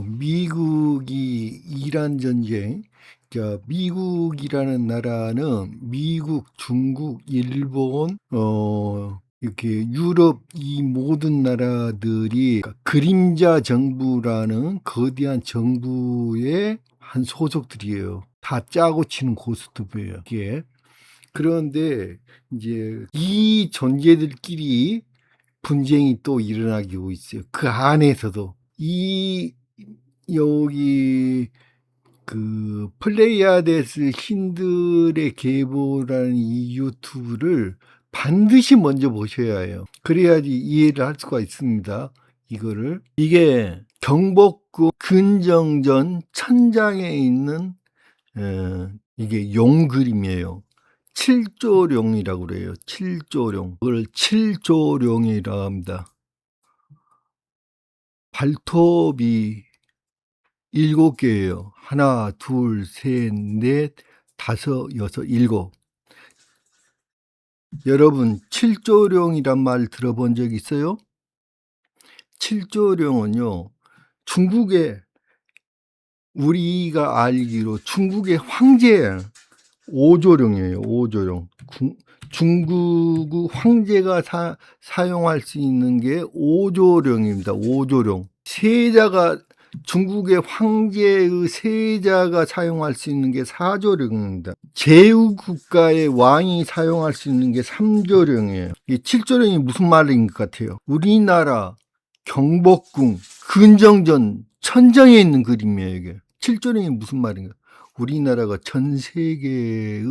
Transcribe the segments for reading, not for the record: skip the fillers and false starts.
미국이 이란 전쟁, 미국이라는 나라는 미국, 중국, 일본, 이렇게 유럽 이 모든 나라들이 그림자 정부라는 거대한 정부의 한 소속들이에요. 다 짜고 치는 고스톱이에요, 이게. 그런데 이제 이 존재들끼리 분쟁이 또 일어나고 있어요. 그 안에서도 이 여기 플레이아데스 신들의 계보라는 이 유튜브를 반드시 먼저 보셔야 해요. 그래야지 이해를 할 수가 있습니다. 이게 경복궁 근정전 천장에 있는 이게 용 그림이에요. 칠조룡이라고 그래요. 칠조룡. 그걸 칠조룡이라고 합니다. 발톱이 7개예요. 하나, 둘, 셋, 넷, 다섯, 여섯, 일곱. 여러분, 칠조룡이란 말 들어본 적 있어요? 칠조룡은요, 중국의, 우리가 알기로 중국의 황제예요. 오조룡이에요. 오조룡. 중국 황제가 사용할 수 있는 게 오조룡입니다. 오조룡. 중국의 황제의 세자가 사용할 수 있는 게 사조룡입니다. 제후국가의 왕이 사용할 수 있는 게 삼조룡이에요. 이 칠조룡이 무슨 말인 것 같아요? 우리나라 경복궁 근정전 천장에 있는 그림이에요. 이게 칠조룡이 무슨 말인가? 우리나라가 전 세계의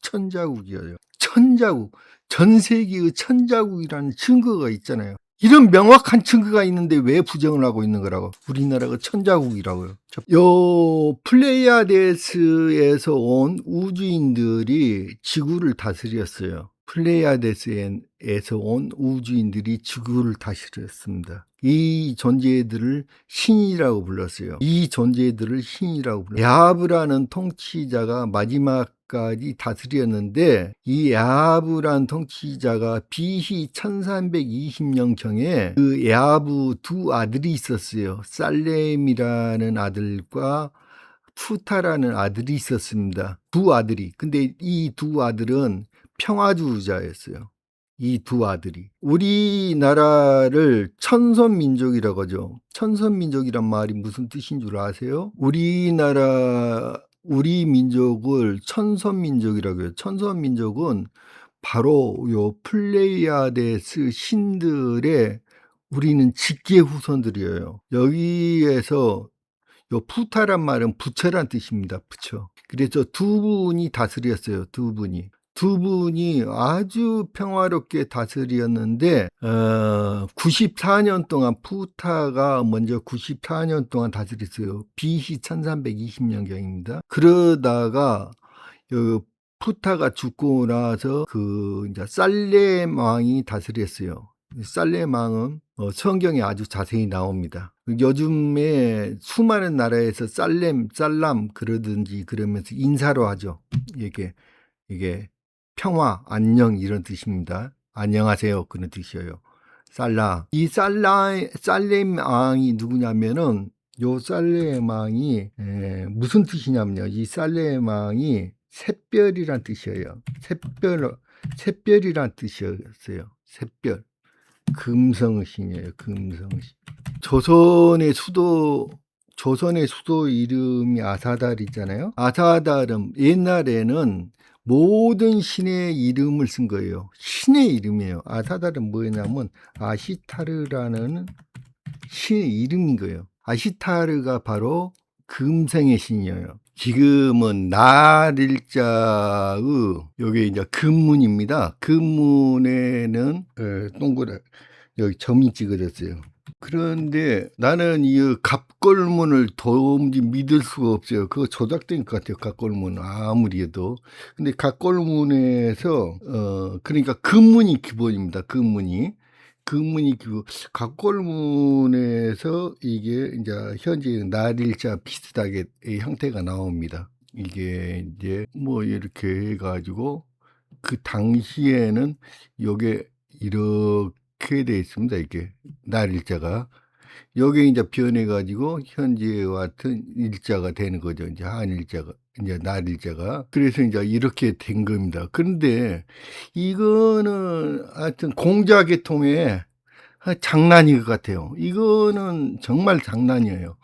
천자국이에요. 천자국, 전 세계의 천자국이라는 증거가 있잖아요. 이런 명확한 증거가 있는데 왜 부정을 하고 있는 거라고? 우리나라가 천자국이라고요. 요 플레이아데스에서 온 우주인들이 지구를 다스렸어요. 플레이아데스에서 온 우주인들이 지구를 다스렸습니다. 이 존재들을 신이라고 불렀어요. 이 존재들을 신이라고 불렀어요. 야하브라는 통치자가 마지막까지 다스렸는데 이 야하브라는 통치자가 BC 1320년경에 그 야하브 두 아들이 있었어요. 살렘이라는 아들과 푸타라는 아들이 있었습니다. 두 아들이. 근데 이 두 아들은 평화주의자였어요. 이 두 아들이. 우리나라를 천선민족이라고 하죠. 천선민족이란 말이 무슨 뜻인 줄 아세요? 우리 민족을 천선민족이라고 해요. 천선민족은 바로 요 플레이아데스 신들의 우리는 직계 후손들이에요. 여기에서 요 푸타란 말은 부처란 뜻입니다. 부처. 그래서 두 분이 다스렸어요. 두 분이. 두 분이 아주 평화롭게 다스렸는데 94년 동안 푸타가 먼저 94년 동안 다스렸어요. BC 1320년경입니다. 그러다가 푸타가 죽고 나서 이제 살렘 왕이 다스렸어요. 살렘 왕은 성경에 아주 자세히 나옵니다. 요즘에 수많은 나라에서 살람 그러든지 그러면서 인사로 하죠. 이게 평화, 안녕 이런 뜻입니다. 안녕하세요 그런 뜻이에요. 이 살렘 왕이 누구냐면은 요 살렘 왕이 무슨 뜻이냐면요. 이 살렘 왕이 샛별이란 뜻이에요. 샛별이란 뜻이었어요. 샛별. 금성신이에요. 금성신. 조선의 수도 이름이 아사달이잖아요. 아사달은 옛날에는 모든 신의 이름을 쓴 거예요. 신의 이름이에요. 아사달은 뭐냐면 아시타르라는 신의 이름인 거예요. 아시타르가 바로 금성의 신이에요. 지금은 날일자의 여기 이제 금문입니다. 금문에는 동그랗 여기 점이 찍어졌어요. 그런데 나는 이 갑골문을 도무지 믿을 수가 없어요. 그거 조작된 것 같아요. 갑골문 아무리 해도. 근데 갑골문에서 그러니까 금문이 기본입니다. 금문이 기본. 갑골문에서 이게 이제 현재 날일자 비슷하게 이 형태가 나옵니다. 이게 이제 뭐 이렇게 해가지고 그 당시에는 요게 이렇게 돼 있습니다. 이게 날일자가. 요게 인제 변해 가지고 현재와 같은 일자가 되는 거죠. 인제 한일자가 인제 날일자가. 그래서 인제 이렇게 된 겁니다. 그런데 이거는 하여튼 공자 계통의 장난인 것 같아요. 이거는 정말 장난이에요.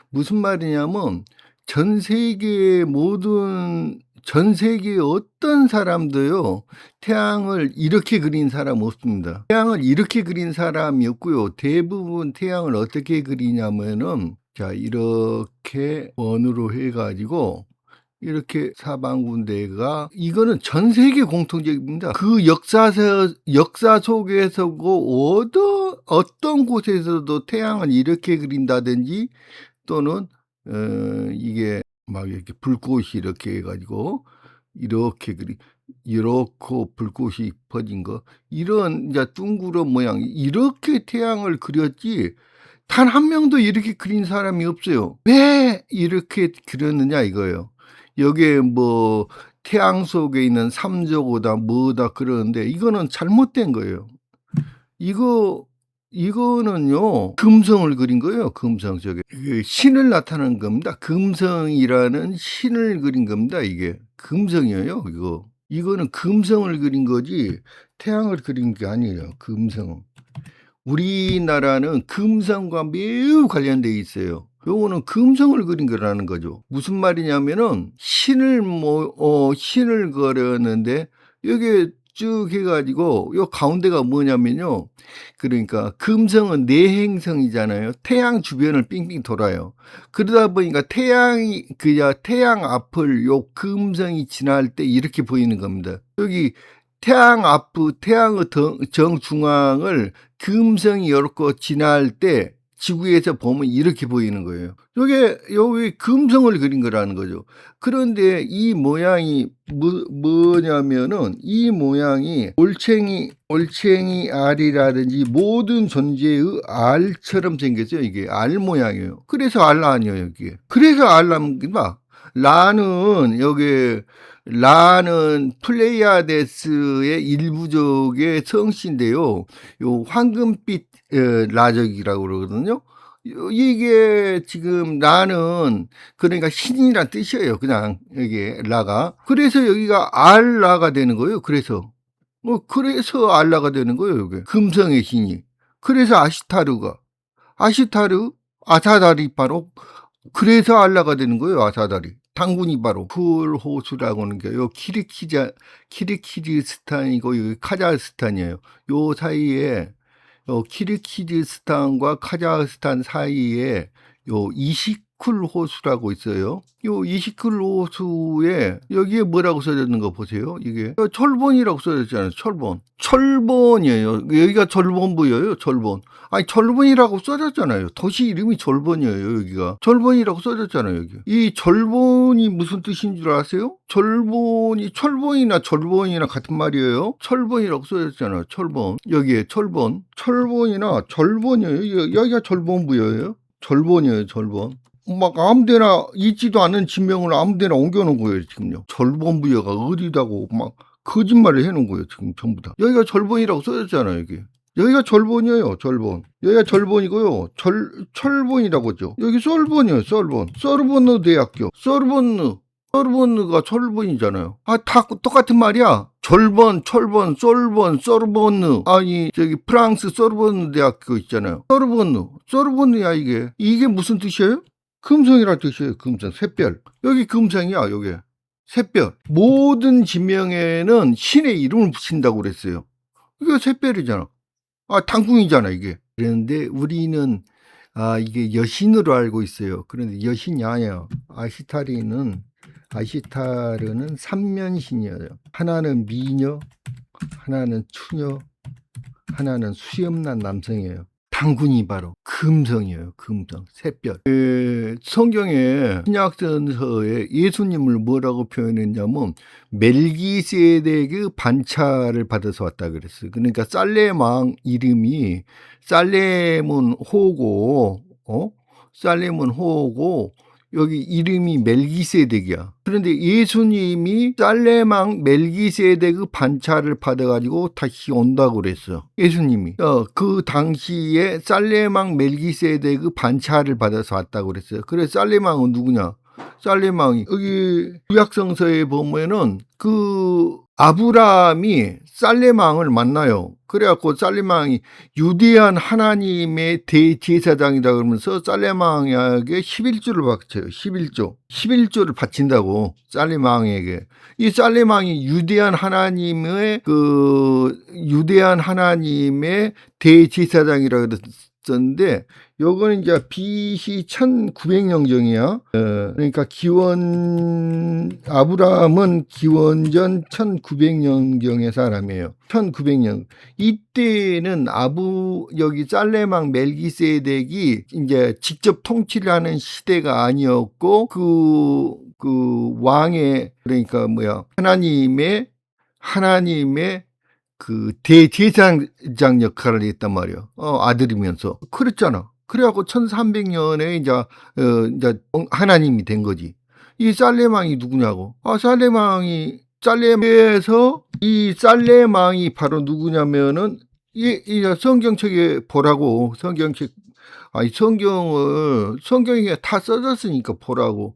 무슨 말이냐면 전 세계 모든 전 세계의 어떤 사람도요 태양을 이렇게 그린 사람 없습니다. 태양을 이렇게 그린 사람이 없고요. 대부분 태양을 어떻게 그리냐면은 자 이렇게 원으로 해 가지고 이렇게 사방군데가 이거는 전 세계 공통적입니다. 그 역사 속에서 어떤 곳에서도 태양을 이렇게 그린다든지 또는 이게 막 이렇게 불꽃이 이렇게 해 가지고 이렇게 이렇고 불꽃이 퍼진 거 이런 이제 둥그런 모양 이렇게 태양을 그렸지 단 한 명도 이렇게 그린 사람이 없어요. 왜 이렇게 그렸느냐 이거예요. 여기에 뭐 태양 속에 있는 삼조고다 뭐다 그러는데 이거는 잘못된 거예요. 이거는요 금성을 그린 거예요. 금성 저게 신을 나타낸 겁니다. 금성이라는 신을 그린 겁니다. 이게 금성이에요. 이거는 금성을 그린 거지 태양을 그린 게 아니에요. 금성. 우리나라는 금성과 매우 관련돼 있어요. 요거는 금성을 그린 거라는 거죠. 무슨 말이냐면은 신을 그렸는데 여기에 쭉 해가지고 요 가운데가 뭐냐면요. 그러니까 금성은 내행성이잖아요. 태양 주변을 빙빙 돌아요. 그러다 보니까 태양 앞을 요 금성이 지날 때 이렇게 보이는 겁니다. 여기 태양의 정중앙을 금성이 이렇게 지날 때 지구에서 보면 이렇게 보이는 거예요. 요게 금성을 그린 거라는 거죠. 그런데 이 모양이 뭐냐면은 이 모양이 올챙이 알이라든지 모든 존재의 알처럼 생겼어요. 이게 알 모양이에요. 그래서 알 아니에요, 이게. 그래서 알랍니다. 라는 플레이아데스의 일부족의 성씨인데요. 요 황금빛 라적이라고 그러거든요. 이게 지금 라는 그러니까 신이란 뜻이에요. 그냥 이게 라가. 그래서 여기가 알라가 되는 거예요. 그래서 알라가 되는 거예요. 이게 금성의 신이. 그래서 아사다리 바로 그래서 알라가 되는 거예요. 아사다리. 당군이 바로 풀호수라고 하는 게요. 키르키즈스탄이고 여기 카자흐스탄이에요. 요 사이에 키르키즈스탄과 카자흐스탄 사이에 요 이시쿨 호수라고 있어요. 요 이시쿨 호수에 여기에 뭐라고 써졌는 거 보세요. 이게 철본이라고 써졌잖아요. 철본이에요. 여기가 철본부예요. 철본. 아니 철본이라고 써졌잖아요. 도시 이름이 철본이에요. 여기가 철본이라고 써졌잖아요. 여기. 이 철본이 무슨 뜻인 줄 아세요? 철본이나 절본이나 같은 말이에요. 철본이라고 써졌잖아요. 철본. 여기에 철본이나 절본이에요. 여기가 철본부예요. 절본이에요. 절본. 막 아무데나 있지도 않은 지명을 아무데나 옮겨놓은 거예요. 지금요. 절본부여가 어디다고 막 거짓말을 해놓은 거예요. 지금 전부 다. 여기가 절본이라고 써졌잖아요. 여기가 절본이에요. 절본. 여기가 절본이고요. 철본이라고 하죠. 여기 솔본이에요. 솔본. 소르본느 대학교. 소르본느가 철본이잖아요. 다 똑같은 말이야. 절본, 철본, 솔본, 소르본느. 아니 저기 프랑스 소르본느 대학교 있잖아요. 소르본느야 이게. 이게 무슨 뜻이에요? 금성이란 뜻이에요. 금성. 샛별. 여기 금성이야. 여기. 샛별. 모든 지명에는 신의 이름을 붙인다고 그랬어요. 이게 샛별이잖아. 당궁이잖아 이게. 그런데 우리는 이게 여신으로 알고 있어요. 그런데 여신이 아니에요. 아시타르는 삼면신이에요. 하나는 미녀, 하나는 추녀, 하나는 수염난 남성이에요. 당군이 바로 금성이에요. 금성, 샛별. 성경에 신약성서에 예수님을 뭐라고 표현했냐면 멜기세덱의 반차를 받아서 왔다 그랬어요. 그러니까 살렘 왕 이름이 살렘은 호고 여기 이름이 멜기세덱이야. 그런데 예수님이 살레망 멜기세덱의 반차를 받아가지고 다시 온다고 그랬어. 예수님이. 그 당시에 살레망 멜기세덱의 반차를 받아서 왔다고 그랬어요. 그래서 살레망은 누구냐? 살레망이 여기 구약성서에 보면은 그 아브라함이 살레망을 만나요. 그래갖고 살레망이 유대한 하나님의 대제사장이다 그러면서 살레망에게 11조를 바쳐요. 11조를 바친다고 살레망에게. 이 살레망이 유대한 하나님의 대제사장이라 그랬었는데 요거는 이제 BC 1900년경이야. 그러니까 아브라함은 기원전 1900년경의 사람이에요. 1900년. 이때는 여기 살레망 멜기세덱이 이제 직접 통치를 하는 시대가 아니었고, 그 왕의, 그러니까 하나님의 그 대제사장 역할을 했단 말이야. 아들이면서. 그랬잖아. 그래갖고 1300년에 이제 하나님이 된 거지. 이 살레망이 누구냐고. 살레망에서 이 살레망이 바로 누구냐면은 이 성경책에 보라고. 성경에 다 써졌으니까 보라고.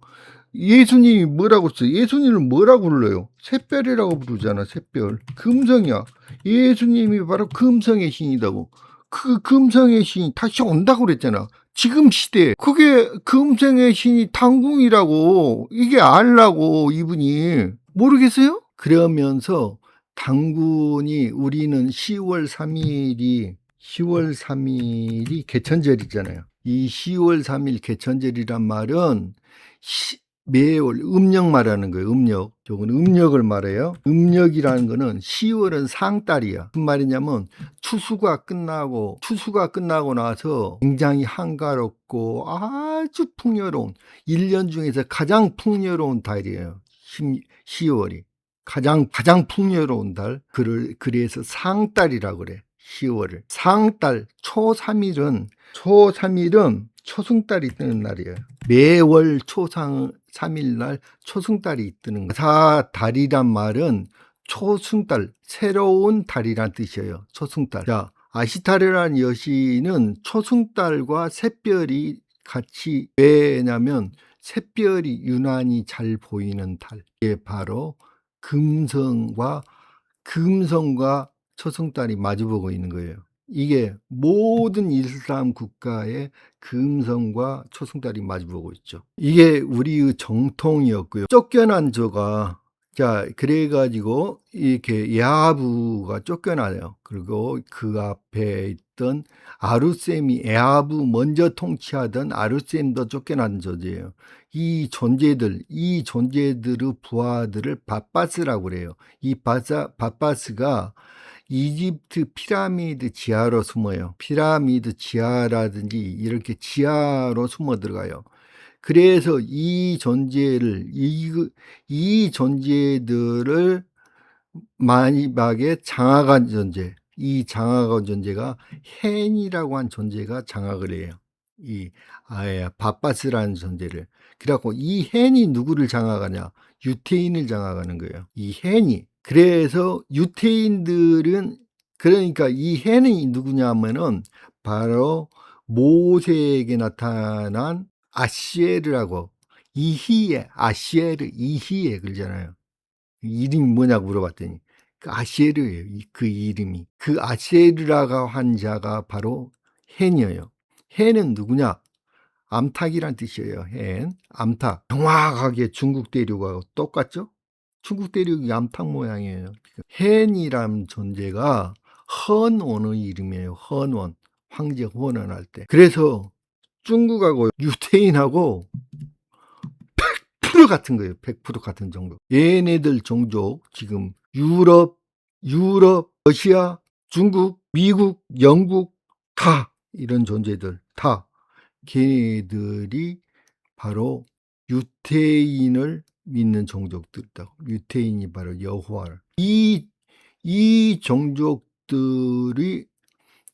예수님이 뭐라고 써? 예수님을 뭐라고 불러요? 샛별이라고 부르잖아. 샛별. 금성이야. 예수님이 바로 금성의 신이다고. 그 금성의 신이 다시 온다고 그랬잖아. 지금 시대에. 그게 금성의 신이 당궁이라고. 이게 알라고 이분이. 모르겠어요? 그러면서 당군이 우리는 10월 3일이 개천절이잖아요. 이 10월 3일 개천절이란 말은 매월 음력 말하는 거예요. 음력. 저건 음력을 말해요. 음력이라는 거는 10월은 상달이야. 무슨 말이냐면 추수가 끝나고 나서 굉장히 한가롭고 아주 풍요로운 1년 중에서 가장 풍요로운 달이에요. 10월이. 가장 풍요로운 달. 그래서 상달이라고 그래. 10월을. 상달 초 3일은 초승달이 뜨는 날이에요. 매월 3일날 초승달이 뜨는 거예요. 달이란 말은 초승달, 새로운 달이란 뜻이에요. 초승달. 자, 아시타르라는 여신은 초승달과 샛별이 같이, 왜냐면 샛별이 유난히 잘 보이는 달. 이게 바로 금성과 초승달이 마주보고 있는 거예요. 이게 모든 이슬람 국가의 금성과 초승달이 마주보고 있죠. 이게 우리의 정통이었고요. 쫓겨난 조가, 자, 그래가지고 이렇게 야하부가 쫓겨나요. 그리고 그 앞에 있던 아루셈이, 애하부 먼저 통치하던 아루셈도 쫓겨난 조지예요. 이 존재들의 부하들을 바빠스라고 그래요. 이 바빠스가 이집트 피라미드 지하로 숨어요. 피라미드 지하라든지 이렇게 지하로 숨어 들어가요. 그래서 이 존재들을 마지막에 장악한 존재, 이 장악한 존재가 헨이라고 한 존재가 장악을 해요. 바빠스라는 존재를. 그래갖고 이 헨이 누구를 장악하냐? 유태인을 장악하는 거예요. 이 헨이. 그래서 유태인들은, 그러니까 이 헨이 누구냐면은 바로 모세에게 나타난 아시에르라고, 이히에 그러잖아요. 이름이 뭐냐고 물어봤더니 그 아시에르예요. 그 이름이. 그 아시에르라고 한 자가 바로 헨이에요. 헨은 누구냐? 암탉이란 뜻이에요. 헨. 암탉. 정확하게 중국 대륙하고 똑같죠? 중국 대륙이 암탉 모양이에요. 헨이란 존재가 헌원의 이름이에요. 헌원. 황제 헌원할 때. 그래서 중국하고 유태인하고 100% 같은 거예요. 100% 같은 종족. 얘네들 종족 지금 유럽, 러시아, 중국, 미국, 영국 다 이런 존재들 다 걔네들이 바로 유태인을 믿는 종족들이다. 유태인이 바로 여호와를. 이 종족들이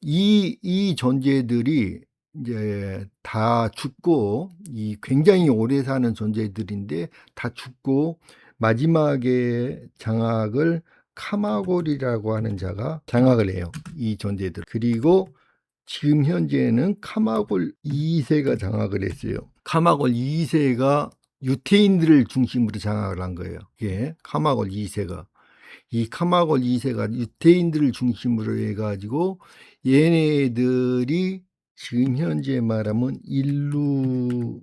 이 존재들이 이제 다 죽고 이 굉장히 오래 사는 존재들인데 다 죽고 마지막에 장악을 카마골이라고 하는 자가 장악을 해요. 이 존재들. 그리고 지금 현재는 카마골 2세가 장악을 했어요. 카마골 2세가 유태인들을 중심으로 장악을 한 거예요. 예, 카마골 2세가. 이 카마골 2세가 유태인들을 중심으로 해가지고 얘네들이 지금 현재 말하면 일루미나티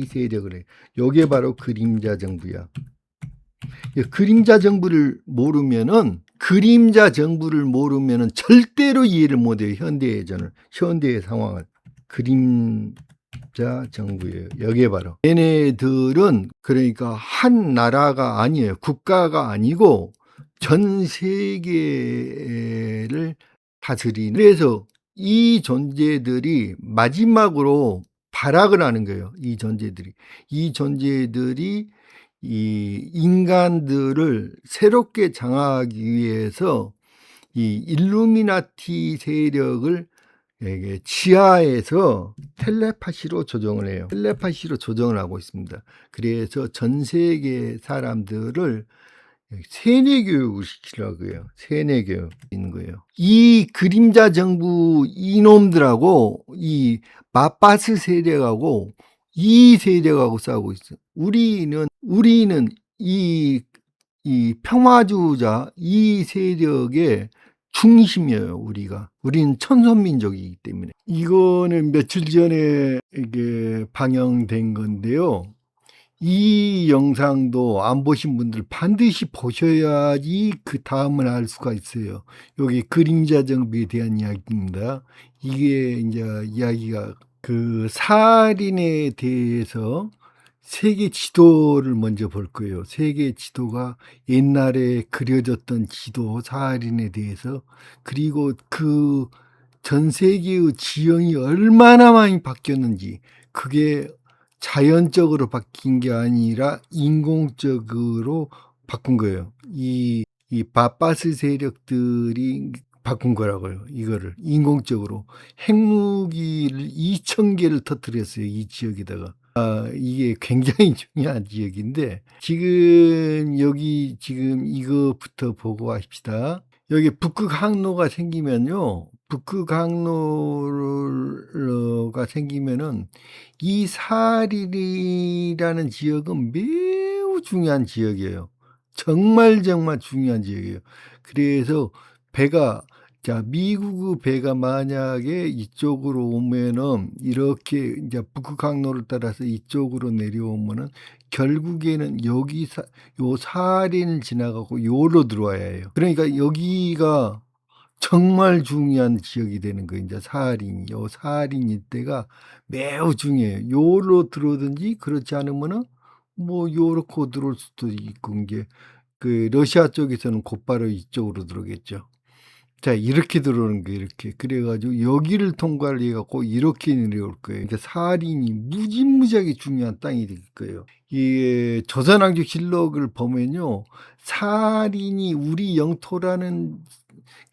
세력을 해. 요게 바로 그림자 정부야. 그림자 정부를 모르면은 절대로 이해를 못해요. 현대의 상황을. 그림자 정부예요. 여기에 바로 얘네들은 그러니까 한 나라가 아니에요. 국가가 아니고 전 세계를 다스리는. 그래서 이 존재들이 마지막으로 발악을 하는 거예요. 이 존재들이 이 인간들을 새롭게 장악하기 위해서 이 일루미나티 세력을 지하에서 텔레파시로 조정을 해요. 텔레파시로 조정을 하고 있습니다. 그래서 전 세계 사람들을 세뇌 교육을 시키려고 해요. 세뇌 교육 있는 거예요. 이 그림자 정부 이놈들하고 이 마파스 세력하고 이 세력하고 싸우고 있어요. 우리는 이 평화주의자 이 세력의 중심이에요. 우리는 천선민족이기 때문에. 이거는 며칠 전에 이게 방영된 건데요. 이 영상도 안 보신 분들 반드시 보셔야지 그 다음을 알 수가 있어요. 여기 그림자 정비에 대한 이야기입니다. 이게 이제 이야기가 그 사할인에 대해서 세계 지도를 먼저 볼 거예요. 세계 지도가 옛날에 그려졌던 지도 사할인에 대해서, 그리고 그 전 세계의 지형이 얼마나 많이 바뀌었는지, 그게 자연적으로 바뀐 게 아니라 인공적으로 바꾼 거예요. 이 바파스 세력들이 바꾼 거라고요. 이거를 인공적으로 핵무기를 2,000개를 터뜨렸어요. 이 지역에다가. 이게 굉장히 중요한 지역인데 지금 이거부터 보고 합시다. 여기 북극 항로가 생기면요. 이 사할인이라는 지역은 매우 중요한 지역이에요. 정말 중요한 지역이에요. 그래서 미국의 배가 만약에 이쪽으로 오면은 이렇게 이제 북극 항로를 따라서 이쪽으로 내려오면은 결국에는 요 사할인을 지나가고 요로 들어와야 해요. 그러니까 여기가 정말 중요한 지역이 되는 거예요. 이제 요 사할인 일대가 매우 중요해요. 요로 들어오든지 그렇지 않으면은 뭐 요렇게 들어올 수도 있고, 이게 그 러시아 쪽에서는 곧바로 이쪽으로 들어오겠죠. 자, 이렇게 들어오는 거예요. 이렇게. 그래가지고 여기를 통과를 해갖고 이렇게 내려올 거예요. 그러니까 사할인이 무지무지하게 중요한 땅이 될 거예요. 이 조선왕조실록을 보면요, 사할인이 우리 영토라는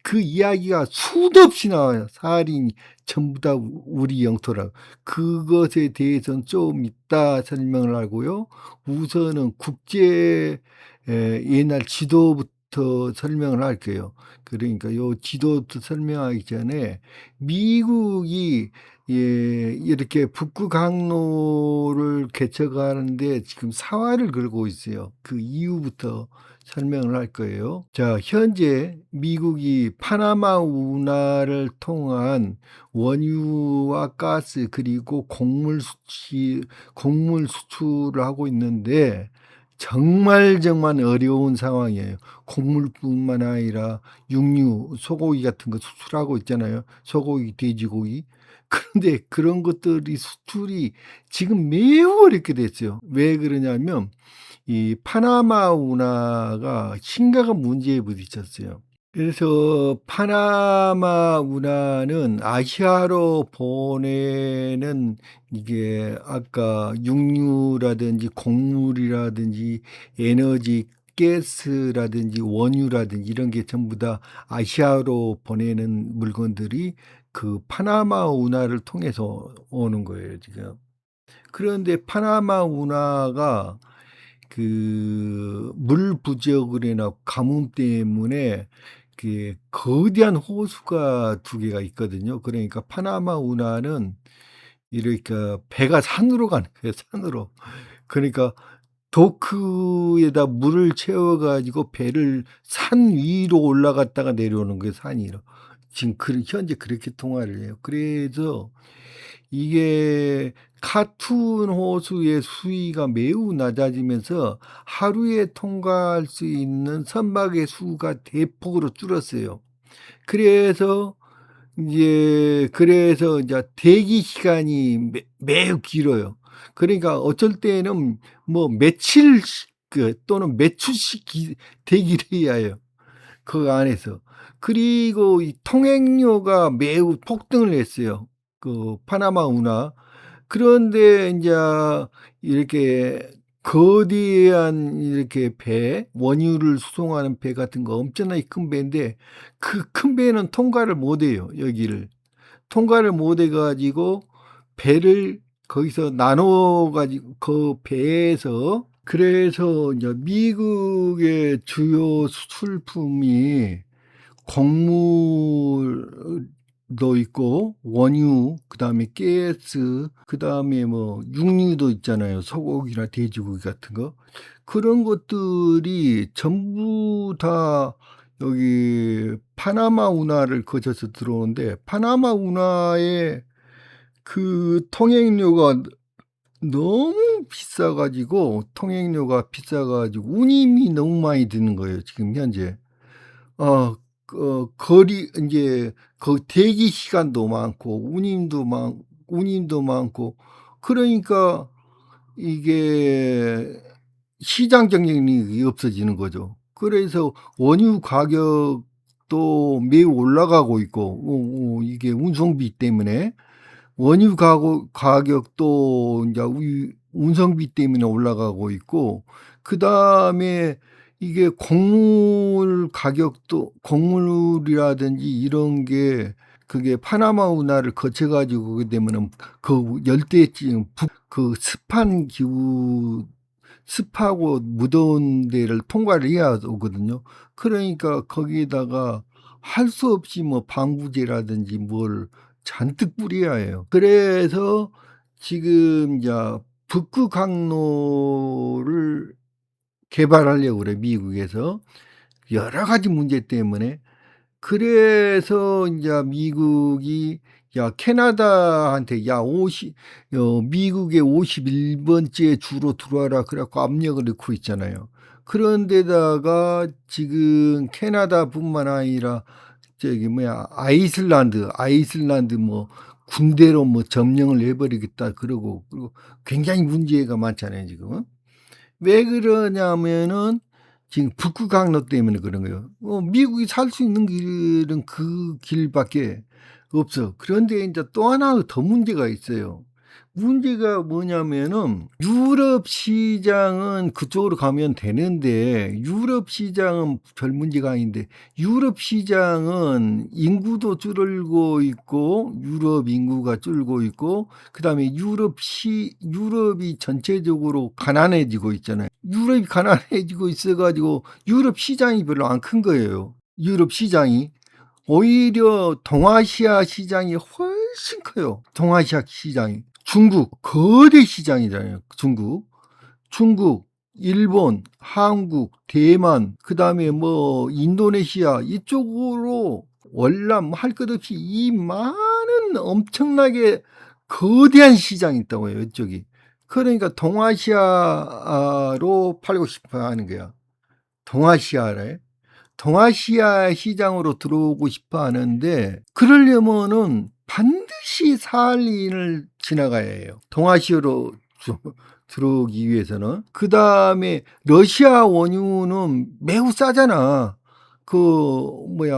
그 이야기가 수도 없이 나와요. 사할인이 전부 다 우리 영토라고. 그것에 대해서는 좀 이따 설명을 하고요. 우선은 옛날 지도부터 설명을 할게요. 그러니까 요 지도부터 설명하기 전에 미국이 이렇게 북극 항로를 개척하는데 지금 사활을 걸고 있어요. 그 이후부터 설명을 할 거예요. 자, 현재 미국이 파나마 운하를 통한 원유와 가스 그리고 곡물 수출을 하고 있는데 정말 어려운 상황이에요. 곡물뿐만 아니라 육류, 소고기 같은 거 수출하고 있잖아요. 소고기, 돼지고기. 그런데 그런 것들이 수출이 지금 매우 어렵게 됐어요. 왜 그러냐면 이 파나마 운하가 심각한 문제에 부딪혔어요. 그래서 파나마 운하는 아시아로 보내는 이게 아까 육류라든지 곡물이라든지 에너지, 가스라든지 원유라든지 이런 게 전부 다 아시아로 보내는 물건들이 그 파나마 운하를 통해서 오는 거예요 지금. 그런데 파나마 운하가 그 물 부족이나 가뭄 때문에 그 거대한 호수가 두 개가 있거든요. 그러니까 파나마 운하는 이러니까 배가 산으로 가는 거예요, 산으로. 그러니까 도크에다 물을 채워 가지고 배를 산 위로 올라갔다가 내려오는 거예요, 산 위로. 지금 현재 그렇게 통화를 해요. 그래서 이게 카툰 호수의 수위가 매우 낮아지면서 하루에 통과할 수 있는 선박의 수가 대폭으로 줄었어요. 그래서 이제 대기 시간이 매우 길어요. 그러니까 어쩔 때는 뭐 며칠 또는 몇 주씩 대기를 해야 해요, 그 안에서. 그리고 이 통행료가 매우 폭등을 했어요, 그 파나마 운하. 그런데 인제 이렇게 거대한 이렇게 배, 원유를 수송하는 배 같은 거 엄청나게 큰 배인데 그 큰 배는 통과를 못 해요, 여기를. 통과를 못 해 가지고 배를 거기서 나눠 가지고 그 배에서, 그래서 인제 미국의 주요 수출품이 곡물도 있고 원유, 그다음에 가스, 그다음에 뭐 육류도 있잖아요. 소고기나 돼지고기 같은 거. 그런 것들이 전부 다 여기 파나마 운하를 거쳐서 들어오는데 파나마 운하의 그 통행료가 너무 비싸 가지고 운임이 너무 많이 드는 거예요, 지금 현재. 거리 인제 대기 시간도 많고 운임도 많고, 그러니까 이게 시장 경쟁력이 없어지는 거죠. 그래서 원유 가격도 매우 올라가고 있고 이게 운송비 때문에 원유 가격도 인자 운송비 때문에 올라가고 있고, 그다음에 이게 곡물이라든지 이런 게 그게 파나마 운하를 거쳐 가지고 오게 되면은 그 열대지형 그 습하고 무더운 데를 통과를 해야 오거든요. 그러니까 거기에다가 할 수 없이 뭐 방부제라든지 뭘 잔뜩 뿌려야 해요. 그래서 지금 이제 북극 항로를 개발하려고 그래요, 미국에서. 여러 가지 문제 때문에. 그래서 인자 미국이 캐나다한테 미국의 51 번째 주로 들어와라 그래 갖고 압력을 넣고 있잖아요. 그런데다가 지금 캐나다뿐만 아니라 아이슬란드 뭐 군대로 뭐 점령을 해 버리겠다 그러고, 그리고 굉장히 문제가 많잖아요, 지금은. 왜 그러냐면은 지금 북극 항로 때문에 그런 거예요. 미국이 살 수 있는 길은 그 길밖에 없어. 그런데 인제 또 하나 더 문제가 있어요. 문제가 뭐냐면은 유럽 시장은 그쪽으로 가면 되는데 유럽 시장은 별 문제가 아닌데, 유럽 시장은 인구도 줄고 있고 유럽 인구가 줄고 있고, 그다음에 유럽이 전체적으로 가난해지고 있잖아요. 유럽이 가난해지고 있어 가지고 유럽 시장이 별로 안 큰 거예요, 유럽 시장이. 오히려 동아시아 시장이 훨씬 커요, 동아시아 시장이. 중국 거대 시장이잖아요, 중국, 일본, 한국, 대만, 그다음에 뭐 인도네시아 이쪽으로 월남 할 것 없이 이 많은 엄청나게 거대한 시장이 있다고 해요, 이쪽이. 그러니까 동아시아로 팔고 싶어 하는 거야. 동아시아래. 동아시아 시장으로 들어오고 싶어 하는데, 그러려면은 반드시 사할린을 지나가야 해요, 동아시아로 들어오기 위해서는. 그다음에 러시아 원유는 매우 싸잖아. 뭐야,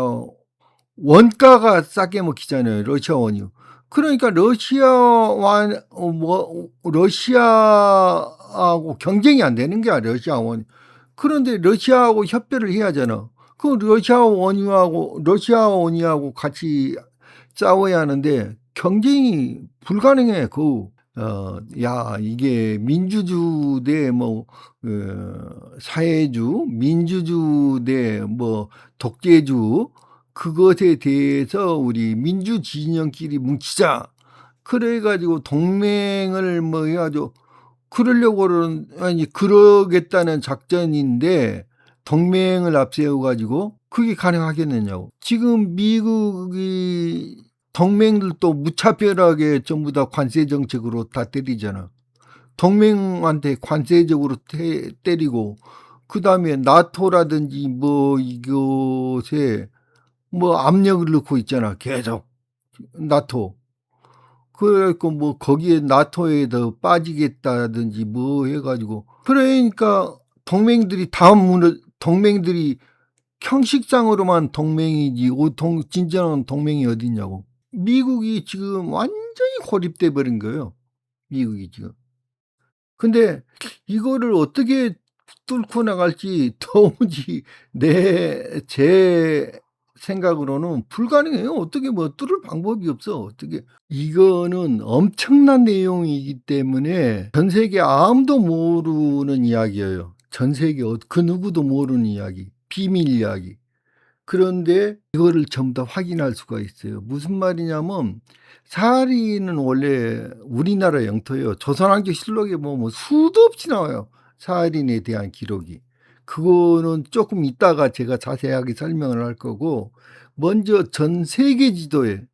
원가가 싸게 먹히잖아요, 러시아 원유. 그러니까 러시아하고 경쟁이 안 되는 거야, 러시아 원유. 그런데 러시아하고 협조를 해야 하잖아. 그 러시아 원유하고 같이 싸워야 하는데 경쟁이 불가능해. 야, 이게 민주주 대 사회주, 민주주 대 독재주, 그것에 대해서 우리 민주 진영끼리 뭉치자. 그래가지고 동맹을 해가지고 그러려고는 그러겠다는 작전인데 동맹을 앞세워가지고 그게 가능하겠느냐고. 지금 미국이 동맹들도 무차별하게 전부 다 관세 정책으로 다 때리잖아. 동맹한테 관세적으로 때리고, 그 다음에 나토라든지 이것에 압력을 넣고 있잖아. 계속. 나토. 그래갖고 거기에 나토에 더 빠지겠다든지 해가지고. 그러니까 동맹들이 형식상으로만 동맹이지, 진정한 동맹이 어딨냐고. 미국이 지금 완전히 고립돼 버린 거예요. 미국이 지금. 근데 이거를 어떻게 뚫고 나갈지 도무지 제 생각으로는 불가능해요. 어떻게 뚫을 방법이 없어. 어떻게. 이거는 엄청난 내용이기 때문에 전 세계 아무도 모르는 이야기예요. 전 세계 그 누구도 모르는 이야기. 비밀 이야기. 그런데 이거를 전부 다 확인할 수가 있어요. 무슨 말이냐면 사하린은 원래 우리나라 영토예요. 조선왕조실록에 보면 수도 없이 나와요. 사하린에 대한 기록이. 그거는 조금 이따가 제가 자세하게 설명을 할 거고, 먼저 전 세계 지도에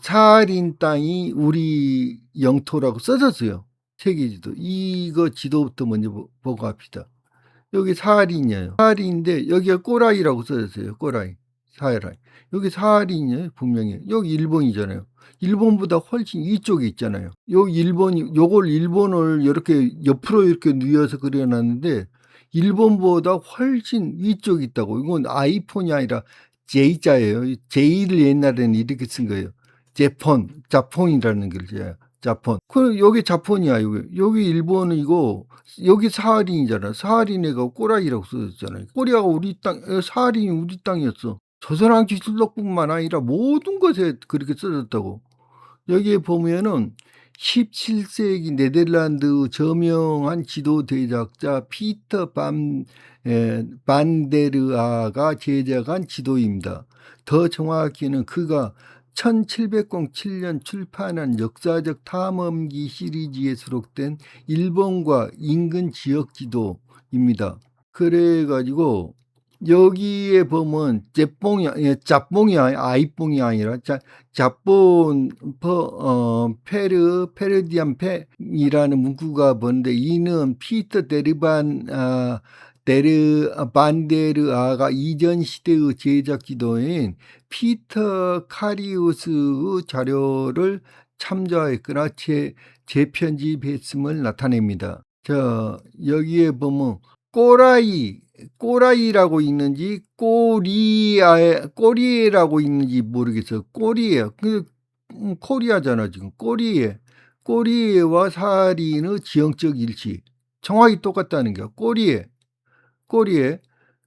사하린 땅이 우리 영토라고 써졌어요. 세계 지도. 이거 지도부터 먼저 보고 합시다. 여기 사하린이에요. 사하린인데 여기가 꼬라이라고 써졌어요. 꼬라이. 사하린. 여기 사하린이에요. 분명히. 여기 일본이잖아요. 일본보다 훨씬 이쪽에 있잖아요. 요걸 일본을 이렇게 옆으로 이렇게 누워서 그려놨는데 일본보다 훨씬 위쪽에 있다고. 이건 아이폰이 아니라 J자예요. J를 옛날에는 이렇게 쓴 거예요. 자폰이라는 글자예요. 자폰. 여기 자폰이야. 여기 일본이고 여기 사하린이잖아. 사하린에가 꼬라이라고 써졌잖아요. 꼬리아가 우리 땅, 사하린이 우리 땅이었어. 조선왕조실록뿐만 아니라 모든 것에 그렇게 써졌다고. 여기에 보면은 17세기 네덜란드 저명한 지도대작자 피터 반데르아가 제작한 지도입니다. 더 정확히는 그가 1707년 출판한 역사적 탐험기 시리즈에 수록된 일본과 인근 지역 지도입니다. 그래가지고 여기에 보면 짭봉이 아이뽕이 아니라 짭본 페르디안페이라는 문구가 뭔데, 이는 피터 반데르아가 이전 시대의 제작 지도인 피터 카리우스의 자료를 참조했거나 재편집했음을 나타냅니다. 여기에 보면 꼬라이라고 있는지 꼬리에라고 있는지 모르겠어요. 꼬리에. 코리아잖아 지금. 꼬리에와 사하린의 지형적 일치. 정확히 똑같다는 게 꼬리에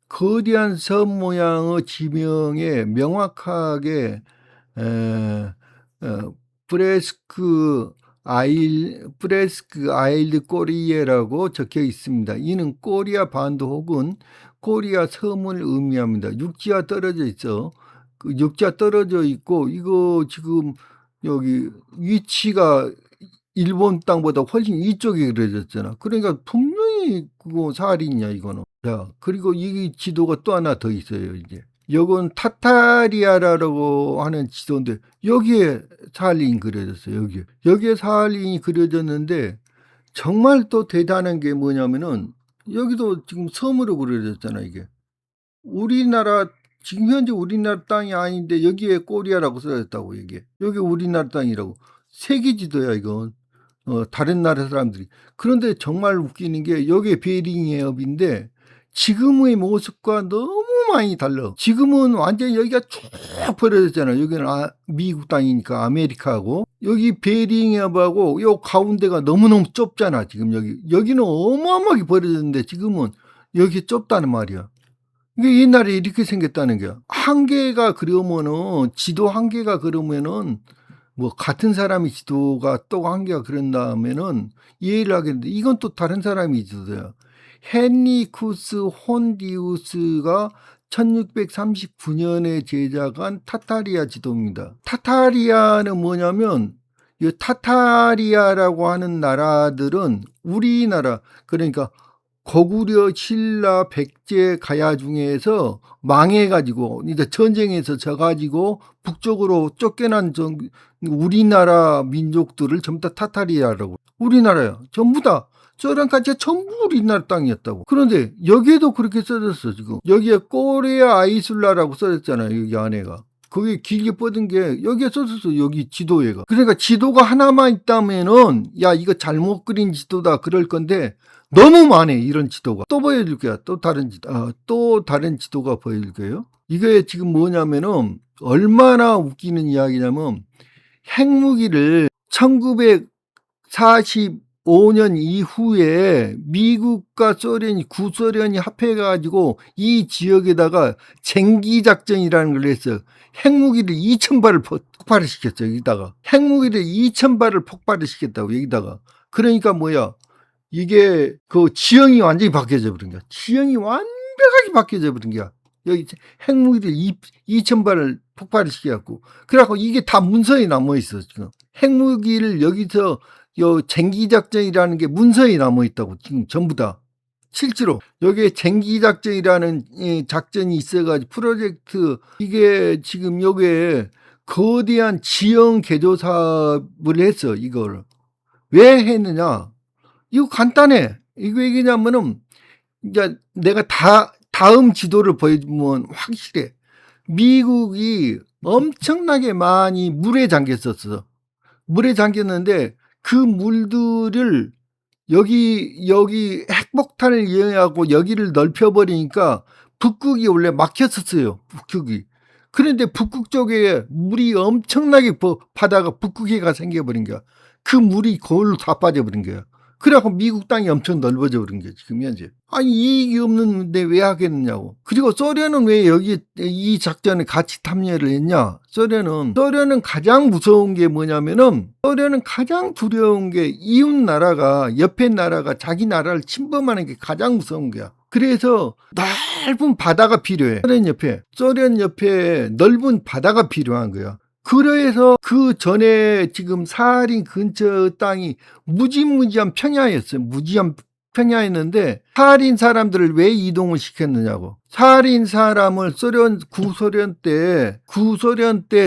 거대한 섬 모양의 지명에 명확하게 브레스크 아일드 꼬리에라고 적혀 있습니다. 이는 코리아 반도 혹은 코리아 섬을 의미합니다. 육지가 떨어져 있어. 육지가 떨어져 있고, 이거 지금 여기 위치가 일본 땅보다 훨씬 이쪽에 그려졌잖아. 그러니까 분명히 그거 사하린이야, 이거는. 자, 그리고 이 지도가 또 하나 더 있어요, 이제. 요건 타타리아라고 하는 지도인데 여기에 사할린이 그려졌어요. 여기에 사할린이 그려졌는데 정말 또 대단한 게 뭐냐면은 여기도 지금 섬으로 그려졌잖아. 이게 지금 현재 우리나라 땅이 아닌데 여기에 코리아라고 써졌다고. 여기 우리나라 땅이라고. 세계 지도야 이건. 다른 나라 사람들이. 그런데 정말 웃기는 게 여기에 베링 해협인데 지금의 모습과 너무 많이 달라. 지금은 완전히 여기가 쭉 벌어졌잖아요. 여기는 미국 땅이니까 아메리카하고, 여기 베링 해협하고 요 가운데가 너무너무 좁잖아. 지금 여기는 어마어마하게 벌어졌는데 지금은 여기 좁다는 말이야. 이게 옛날에 이렇게 생겼다는 거야. 한계가 그러면은 지도 한계가 그러면은 뭐 같은 사람이 지도가 또 한계가 그런다면은 이해를 하겠는데 이건 또 다른 사람이 있어요. 헨리쿠스 혼디우스가 1639년에 제작한 타타리아 지도입니다. 타타리아는 뭐냐면 이 타타리아라고 하는 나라들은 우리나라 그러니까 고구려, 신라, 백제, 가야 중에서 망해가지고 이제 전쟁에서 져가지고 북쪽으로 쫓겨난 우리나라 민족들을 전부 다 타타리아라고. 우리나라야. 전부 다. 소련까지 전부 우리나라 땅이었다고. 그런데 여기에도 그렇게 써졌어 지금. 여기에 꼬레아 아이술라라고 써졌잖아요. 여기 안에가. 거기 길게 뻗은 게 여기에 써졌어. 여기 지도에가. 그러니까 지도가 하나만 있다면은 야 이거 잘못 그린 지도다 그럴 건데 너무 많네 이런 지도가. 또 보여줄 거야. 또 다른 지도가 보여줄 거예요. 이게 지금 뭐냐면은 얼마나 웃기는 이야기냐면 핵무기를 1945년 이후에 미국과 소련이 구소련이 합해가지고 이 지역에다가 쟁기작전이라는 걸 했어요. 핵무기를 2,000발을 폭발을 시켰어요. 여기다가 핵무기를 2,000발을 폭발을 시켰다고 여기다가. 그러니까 뭐야 이게 그 지형이 완전히 바뀌어져 버린 거야. 지형이 완벽하게 바뀌어져 버린 거야. 여기 핵무기를 2,000발을 폭발을 시켜갖고. 그래갖고 이게 다 문서에 남아있어, 지금. 핵무기를 여기서, 쟁기작전이라는 게 문서에 남아있다고, 지금 전부 다. 실제로. 여기에 쟁기작전이라는 작전이 있어가지고, 프로젝트, 이게 지금 여기에 거대한 지형 개조 사업을 했어, 이걸. 왜 했느냐? 이거 간단해. 이거 얘기냐면은, 이제 내가 다음 지도를 보여주면 확실해. 미국이 엄청나게 많이 물에 잠겼었어. 물에 잠겼는데 그 물들을 여기 핵폭탄을 이용하고 여기를 넓혀버리니까 북극이 원래 막혔었어요. 북극이. 그런데 북극 쪽에 물이 엄청나게 바다가 북극해가 생겨버린 거야. 그 물이 거울로 다 빠져버린 거야. 그래갖고 미국 땅이 엄청 넓어져 버린 거야, 지금 현재. 아니, 이익이 없는데 왜 하겠느냐고. 그리고 소련은 왜 여기 이 작전에 같이 참여를 했냐? 소련은 가장 무서운 게 뭐냐면은, 소련은 가장 두려운 게 이웃 나라가, 옆에 나라가 자기 나라를 침범하는 게 가장 무서운 거야. 그래서 넓은 바다가 필요해. 소련 옆에 넓은 바다가 필요한 거야. 그래서 그 전에 지금 사하린 근처 땅이 무지무지한 평야였어요. 무지한 평야였는데 사하린 사람들을 왜 이동을 시켰느냐고. 사하린 사람을 구소련 때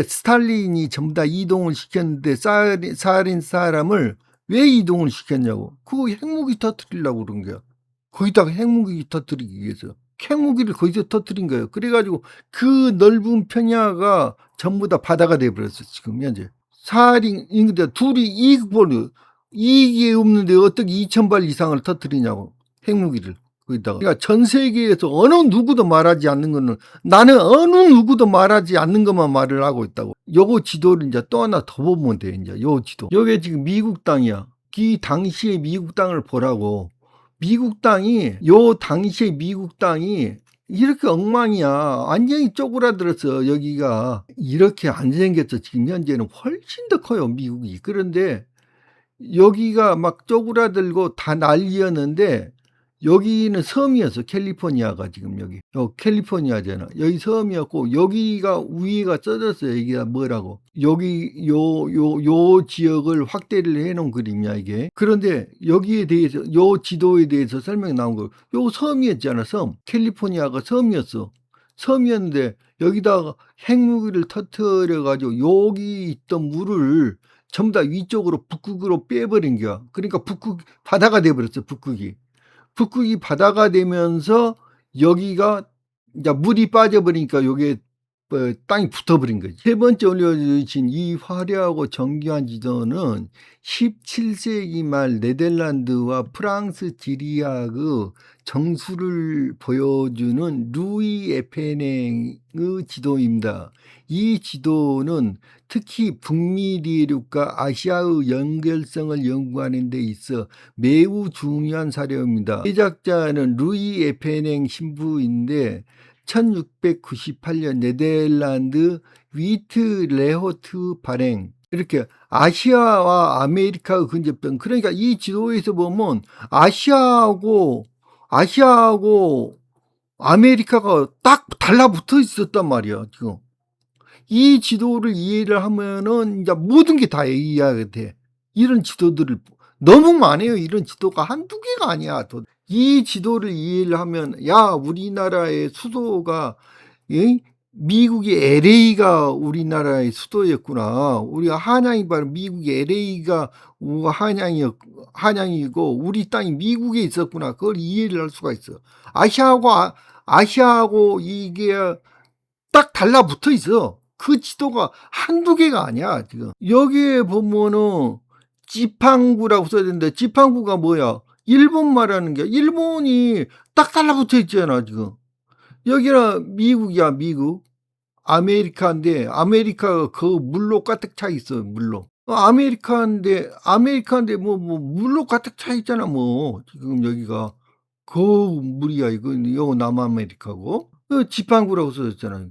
스탈린이 전부 다 이동을 시켰는데 사하린 사람을 왜 이동을 시켰냐고. 그거 핵무기 터뜨리려고 그런 거야. 거기다가 핵무기 터뜨리기 위해서. 핵무기를 거기서 터뜨린 거예요. 그래가지고 그 넓은 평야가 전부 다 바다가 돼버렸어 지금 현재. 사하린 인근데 둘이 이익이 없는데 어떻게 2,000발 이상을 터뜨리냐고 핵무기를 거기다가. 그러니까 전 세계에서 어느 누구도 말하지 않는 거는 나는 어느 누구도 말하지 않는 것만 말을 하고 있다고. 요거 지도를 이제 또 하나 더 보면 돼 이제 요 지도. 요게 지금 미국 땅이야. 이 당시에 미국 땅을 보라고. 당시에 미국 땅이 이렇게 엉망이야. 완전히 쪼그라들었어. 여기가 이렇게 안 생겼어. 지금 현재는 훨씬 더 커요 미국이. 그런데 여기가 막 쪼그라들고 다 난리였는데 여기는 섬이었어. 캘리포니아가 지금 여기 캘리포니아잖아. 여기 섬이었고 여기가 위에가 써졌어요. 여기가 뭐라고 여기 요 지역을 확대를 해놓은 그림이야 이게. 그런데 여기에 대해서 요 지도에 대해서 설명이 나온 거. 요 섬이었잖아. 섬 캘리포니아가 섬이었는데 여기다가 핵무기를 터뜨려 가지고 여기 있던 물을 전부 다 위쪽으로 북극으로 빼버린 거야. 그러니까 바다가 돼버렸어. 북극이 바다가 되면서 여기가 이제 물이 빠져버리니까 여기에 땅이 붙어버린 거지. 세 번째 올려주신 이 화려하고 정교한 지도는 17세기 말 네덜란드와 프랑스 지리학의 정수를 보여주는 루이 에페냉의 지도입니다. 이 지도는 특히 북미 대륙과 아시아의 연결성을 연구하는 데 있어 매우 중요한 사료입니다. 제작자는 루이 에페냉 신부인데 1698년 네덜란드 위트레호트 발행. 이렇게 아시아와 아메리카 근접점. 그러니까 이 지도에서 보면 아시아하고 아메리카가 딱 달라붙어 있었단 말이야, 지금. 이 지도를 이해를 하면은 이제 모든 게 다 이해가 돼. 이런 지도들을 너무 많아요. 이런 지도가 한두 개가 아니야. 이 지도를 이해를 하면, 야, 우리나라의 수도가, 예? 미국의 LA가 우리나라의 수도였구나. 우리가 한양이 바로 미국의 LA가 한양이고 우리 땅이 미국에 있었구나. 그걸 이해를 할 수가 있어. 아시아하고 이게 딱 달라붙어 있어. 그 지도가 한두 개가 아니야, 지금. 여기에 보면은 지팡구라고 써야 되는데, 지팡구가 뭐야? 일본 말하는 게, 일본이 딱 달라붙어 있잖아, 지금. 여기는 미국이야, 미국. 아메리카인데, 아메리카가 그 물로 가득 차 있어, 물로. 아메리카인데, 물로 가득 차 있잖아, 뭐. 지금 여기가. 그 물이야, 이거 남아메리카고. 지팡구라고 써졌잖아.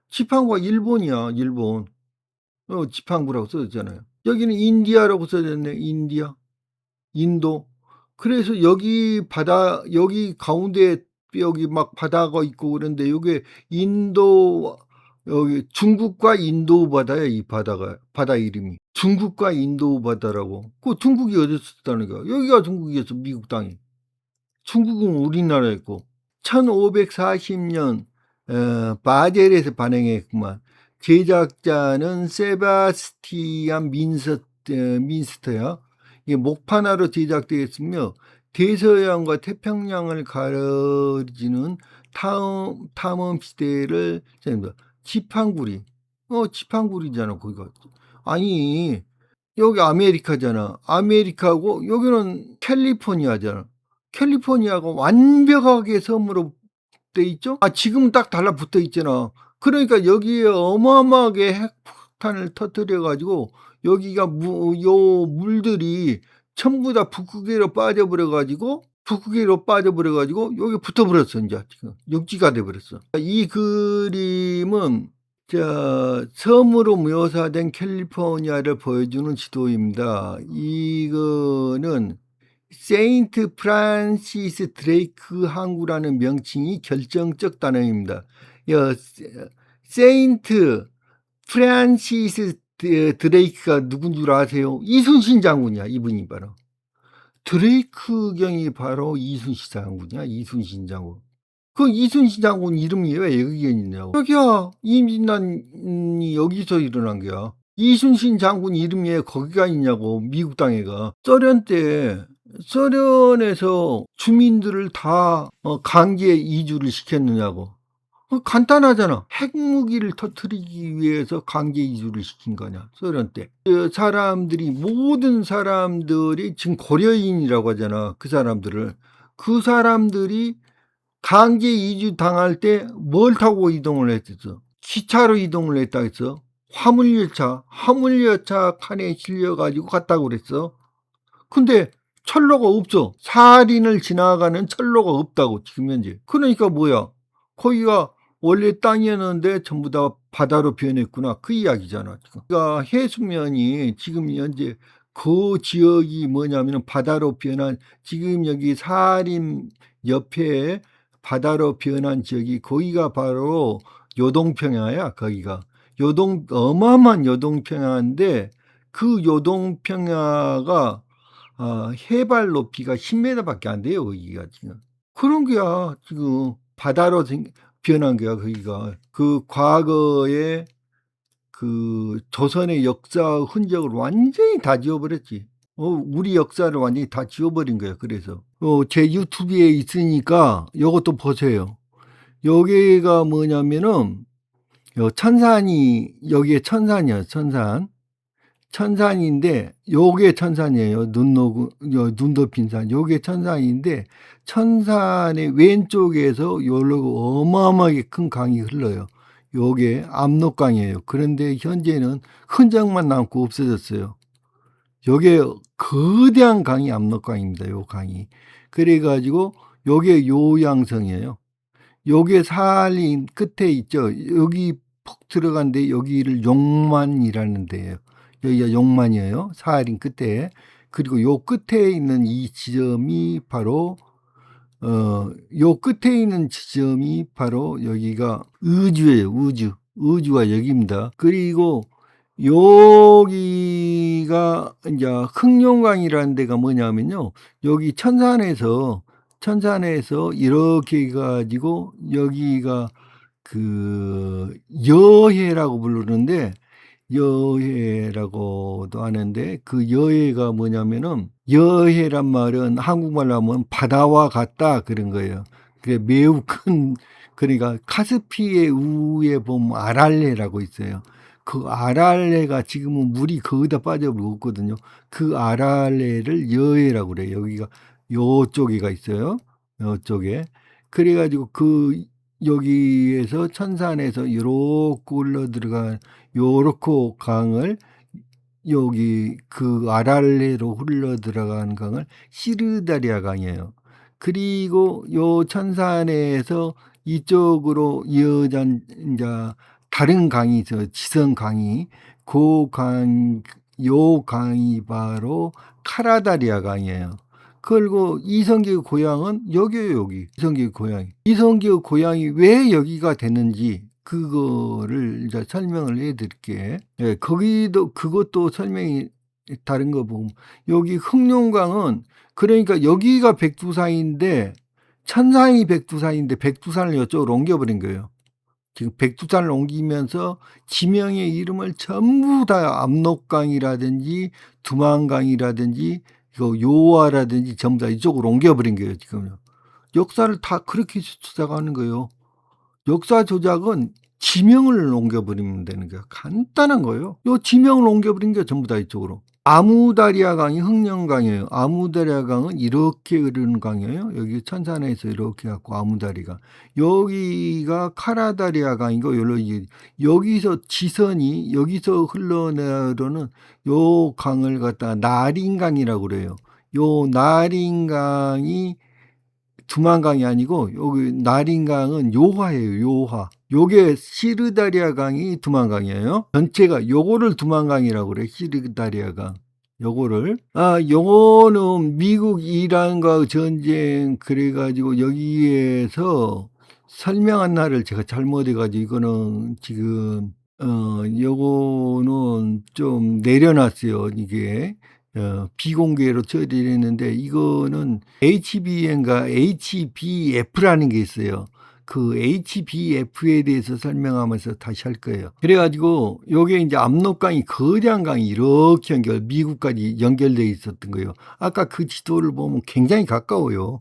지팡구가 일본이야, 일본. 지팡구라고 써졌잖아요. 여기는 인디아라고 써졌네, 인디아. 인도. 그래서 여기 가운데 여기 막 바다가 있고 그런데 여기 인도, 여기 중국과 인도 바다야, 이 바다 이름이. 중국과 인도 바다라고. 그 중국이 어디서 썼다는 거야? 여기가 중국이었어, 미국 땅이. 중국은 우리나라였고. 1540년 바젤에서 발행했구만. 제작자는 세바스티안 민스터야. 이게 목판화로 제작되었으며 대서양과 태평양을 가르지는 탐험 시대를 지팡구리. 지팡구리잖아, 거기가. 아니, 여기 아메리카잖아. 아메리카고 여기는 캘리포니아잖아. 캘리포니아가 완벽하게 섬으로 돼 있죠? 지금 딱 달라붙어 있잖아. 그러니까 여기에 어마어마하게 핵폭탄을 터뜨려가지고 여기가 요 물들이 전부 다 북극해로 빠져버려가지고 여기 붙어버렸어. 이제 지금 육지가 돼버렸어. 이 그림은 섬으로 묘사된 캘리포니아를 보여주는 지도입니다. 이거는 세인트 프란시스 드레이크 항구라는 명칭이 결정적 단어입니다. 세인트 프란시스 드레이크가 누군 줄 아세요? 이순신 장군이야, 이분이 바로. 드레이크 경이 바로 이순신 장군이야, 이순신 장군. 그 이순신 장군 이름이 왜 여기에 있냐고. 여기야, 임진란이 여기서 일어난 거야. 이순신 장군 이름이 왜 거기가 있냐고, 미국 땅에가. 소련 때, 소련에서 주민들을 다 강제 이주를 시켰느냐고. 간단하잖아. 핵무기를 터뜨리기 위해서 강제 이주를 시킨 거냐, 소련 때. 모든 사람들이 지금 고려인이라고 하잖아, 그 사람들이 강제 이주 당할 때 뭘 타고 이동을 했어? 기차로 이동을 했다 했어. 화물열차 칸에 실려가지고 갔다고 그랬어. 근데 철로가 없어. 사린을 지나가는 철로가 없다고, 지금 현재. 그러니까 뭐야? 거기가 원래 땅이었는데 전부 다 바다로 변했구나, 그 이야기잖아, 지금. 그러니까 해수면이 지금 현재 그 지역이 뭐냐면 바다로 변한, 지금 여기 사림 옆에 바다로 변한 지역이, 거기가 바로 요동평야야. 거기가 어마어마한 요동평야인데, 그 요동평야가 해발 높이가 10m밖에 안 돼요, 거기가 지금. 그런 게야, 지금 바다로 변한 거야, 거기가. 그 과거에 그 조선의 역사 흔적을 완전히 다 지워버렸지. 우리 역사를 완전히 다 지워버린 거야. 그래서 제 유튜브에 있으니까 요것도 보세요. 여기가 뭐냐면은 여기에 천산이야, 천산인데 요게 천산이에요. 눈 덮인 산. 요게 천산인데 천산의 왼쪽에서 요러고 어마어마하게 큰 강이 흘러요. 요게 압록강이에요. 그런데 현재는 흔적만 남고 없어졌어요. 요게 거대한 강이 압록강입니다. 요 강이. 그래가지고 요게 요양성이에요. 요게 사할린 끝에 있죠. 여기 푹 들어간데 여기를 용만이라는 데예요. 여기가 용만이에요. 사할린 끝에. 그리고 요 끝에 있는 이 지점이 바로 요 끝에 있는 지점이 바로 여기가 의주예요. 의주. 의주가 여기입니다. 그리고 여기가 이제 흑룡강이라는 데가 뭐냐면요. 여기 천산에서 이렇게 해 가지고 여기가 그 여해라고 부르는데, 여해라고도 하는데, 그 여해가 뭐냐면은, 여해란 말은 한국말로 하면 바다와 같다 그런 거예요. 그게 매우 큰, 그러니까 카스피의 우에 보면 아랄레라고 있어요. 그 아랄레가 지금은 물이 거기다 빠져버리고 있거든요. 그 아랄레를 여해라고 그래요. 여기가 요쪽에가 있어요. 요쪽에. 그래가지고 그 여기에서 천산에서 요렇게 흘러 들어간 요렇게 강을, 여기 그 아랄레로 흘러 들어간 강을 시르다리아 강이에요. 그리고 요 천산에서 이쪽으로 이어진 이제 다른 강이 있어요. 지성 강이. 그 강, 요 강이 바로 카라다리아 강이에요. 그리고 이성계의 고향은 여기에요, 여기. 이성계의 고향이. 이성계의 고향이 왜 여기가 됐는지 그거를 이제 설명을 해 드릴게. 예, 거기도 그것도 설명이 다른 거 보면, 여기 흑룡강은, 그러니까 여기가 백두산인데, 천상이 백두산인데 백두산을 이쪽으로 옮겨버린 거예요. 지금 백두산을 옮기면서 지명의 이름을 전부 다 압록강이라든지 두만강이라든지 이거 요하라든지 전부 다 이쪽으로 옮겨버린 거예요. 지금요. 역사를 다 그렇게 조작하는 거예요. 역사 조작은 지명을 옮겨버리면 되는 거예요. 간단한 거예요. 요 지명을 옮겨버린 게 전부 다 이쪽으로. 아무다리아 강이 흑령강이에요. 아무다리아 강은 이렇게 흐르는 강이에요. 여기 천산에서 이렇게 갖고 아무다리가. 여기가 카라다리아 강이고, 여기서 지선이 여기서 흘러내려는 요 강을 갖다 나린강이라고 그래요. 요 나린강이 두만강이 아니고 여기 나린강은 요하예요. 요하. 요게 시르다리아 강이 두만강이에요. 전체가 요거를 두만강이라고 그래. 시르다리아 강. 요거를. 요거는 미국 이란과 전쟁 그래가지고 여기에서 설명한 날을 제가 잘못해가지고 이거는 지금 요거는 좀 내려놨어요. 이게 비공개로 처리를 했는데, 이거는 HBN가 HBF라는 게 있어요. 그 HBF에 대해서 설명하면서 다시 할 거예요. 그래가지고 요게 이제 압록강이, 거대한 강이 이렇게 미국까지 연결돼 있었던 거예요. 아까 그 지도를 보면 굉장히 가까워요.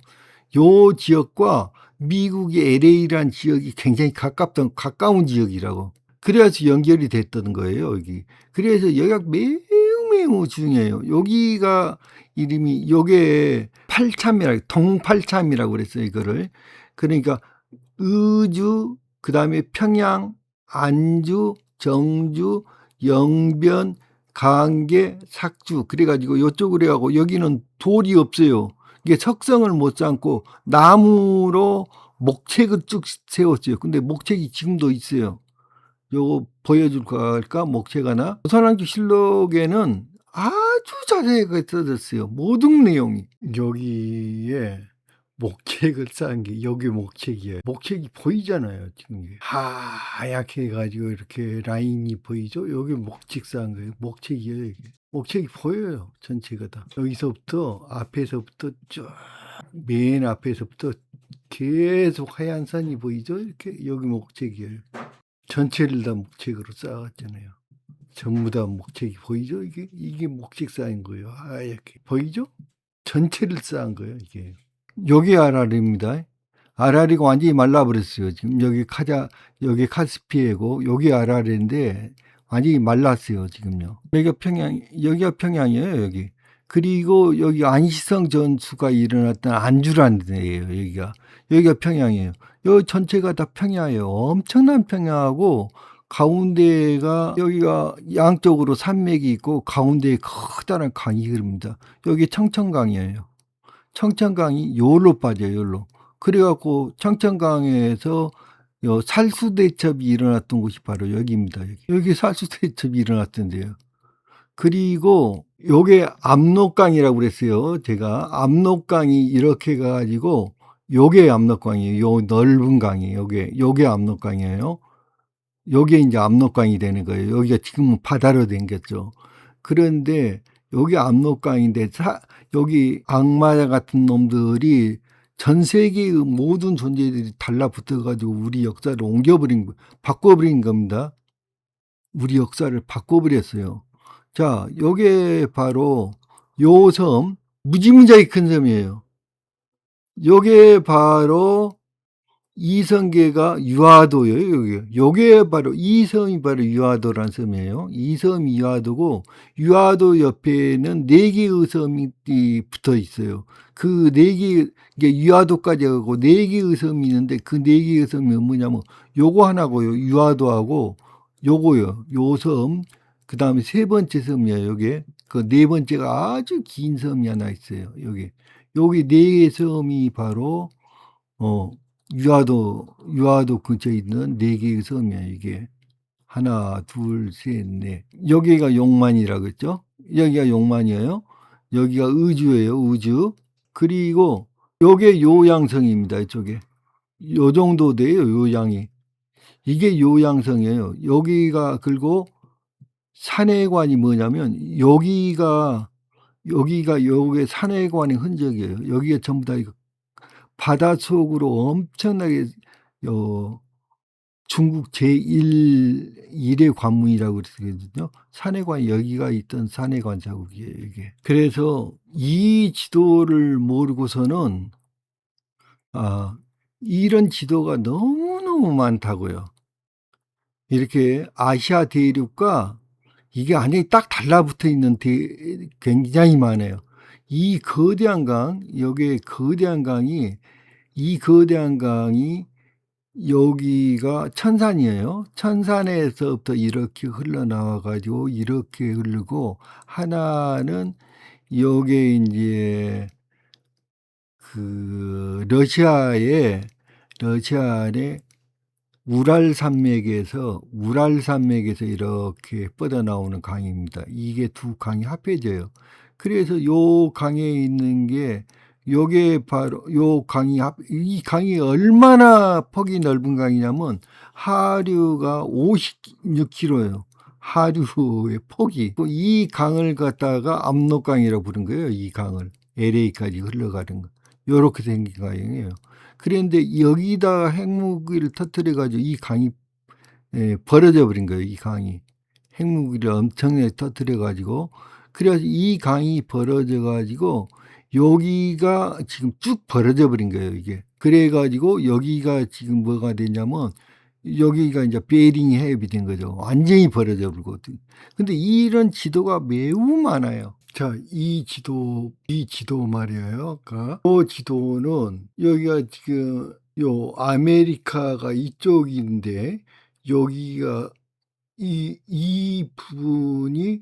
요 지역과 미국의 LA라는 지역이 굉장히 가까운 지역이라고. 그래서 연결이 됐던 거예요, 여기. 그래서 여기가 매우 중요해요. 여기가 이름이, 요게 동팔참이라고 그랬어요, 이거를. 그러니까 의주, 그 다음에 평양, 안주, 정주, 영변, 강계, 삭주. 그래가지고 요쪽으로 해가고, 여기는 돌이 없어요. 이게 석성을 못 쌓고 나무로 목책을 쭉 세웠어요. 근데 목책이 지금도 있어요. 요거 보여줄까 할까? 목책 하나. 조선왕조실록에는 아주 자세하게 써졌어요. 모든 내용이. 여기에 목책을 쌓은 게 여기 목책이에요. 목책이 보이잖아요. 지금 이게 하얗게 해가지고 이렇게 라인이 보이죠? 여기 목책 쌓은 거예요. 목책이에요. 이게. 목책이 보여요. 전체가 다. 여기서부터 앞에서부터 쭉 맨 앞에서부터 계속 하얀 선이 보이죠? 이렇게 여기 목책이에요. 전체를 다 목책으로 쌓았잖아요. 전부 다 목책이 보이죠? 이게 목책 쌓인 거예요. 하얗게 보이죠? 전체를 쌓은 거예요. 이게. 여기 아랄입니다. 아랄이가 완전히 말라버렸어요. 지금 여기 카스피해고 여기 아랄인데 완전히 말랐어요. 지금요. 여기가 평양이에요. 여기. 그리고 여기 안시성 전투가 일어났던 안주라는 데예요. 여기가 평양이에요. 여기 전체가 다 평야예요. 엄청난 평야하고, 가운데가, 여기가 양쪽으로 산맥이 있고 가운데에 커다란 강이 흐릅니다. 여기 청천강이에요. 청천강이 요로 빠져요. 요로. 그래 갖고 청천강에서 요 살수대첩이 일어났던 곳이 바로 여기입니다. 여기 살수대첩이 일어났던데요. 그리고 요게 압록강이라고 그랬어요. 제가 압록강이 이렇게 가 가지고 요게 압록강이에요. 요 넓은 강이 요게 압록강이에요. 요게 인제 압록강이 되는 거예요. 여기가 지금은 바다로 댕겼죠. 그런데 여기 압록강인데 여기 악마 같은 놈들이 전 세계의 모든 존재들이 달라붙어 가지고 우리 역사를 바꿔버린 겁니다. 우리 역사를 바꿔버렸어요. 자, 요게 바로 요 섬, 무지무지하게 큰 섬이에요. 요게 바로 이성계가 유아도예요. 요게 바로 이 섬이 바로 유아도란 섬이에요. 이 섬이 유아도고 유아도 옆에는 4개의 섬이 붙어 있어요. 그 4개 이게 유아도까지 가고 4개의 섬이 있는데 그 4개의 섬이 뭐냐면 요거 하나고요. 유아도하고 요거요. 요 섬. 그다음에 세 번째 섬이에요. 요게. 그 네 번째가 아주 긴 섬이 하나 있어요. 여기. 여기 4개 섬이 바로 유아도 근처에 있는 4개의 섬이야 이게. 하나, 둘, 셋, 넷. 여기가 용만이라고 했죠. 여기가 용만이에요. 여기가 의주예요. 의주. 그리고 요게 요양성입니다. 이쪽에. 요 정도 돼요. 요양이. 이게 요양성이에요. 여기가 그리고 산해관이 뭐냐면 여기가 요게 산해관의 흔적이에요. 여기가 전부 다 이거 바닷속으로 엄청나게 중국 제1의 관문이라고 그랬거든요. 산해관 여기가 있던 산해관 자국이에요 이게. 그래서 이 지도를 모르고서는 이런 지도가 너무너무 많다고요. 이렇게 아시아 대륙과 이게 완전히 딱 달라붙어 있는 굉장히 많아요. 이 거대한 강, 여기에 거대한 강이 여기가 천산이에요. 천산에서부터 이렇게 흘러나와 가지고 이렇게 흐르고 하나는 요게 인제 그 러시아의 우랄산맥에서 이렇게 뻗어나오는 강입니다. 이게 두 강이 합해져요. 그래서 요 강에 있는 게 요게 바로 이 강이 얼마나 폭이 넓은 강이냐면 하류가 56km예요. 하류의 폭이. 이 강을 갖다가 압록강이라고 부른 거예요. 이 강을. LA까지 흘러가는 거. 요렇게 생긴 강이에요. 그런데 여기다가 핵무기를 터뜨려 가지고 이 강이 벌어져 버린 거예요. 이 강이. 핵무기를 엄청나게 터뜨려 가지고 그래서 이 강이 벌어져 가지고 여기가 지금 쭉 벌어져 버린 거예요 이게. 그래 가지고 여기가 지금 뭐가 됐냐면 여기가 인제 베링 해협이 된 거죠. 완전히 벌어져 버리고. 근데 이런 지도가 매우 많아요. 자, 이 지도 말이에요. 그러니까 요 지도는 여기가 지금 요 아메리카가 이쪽인데 여기가 이 부분이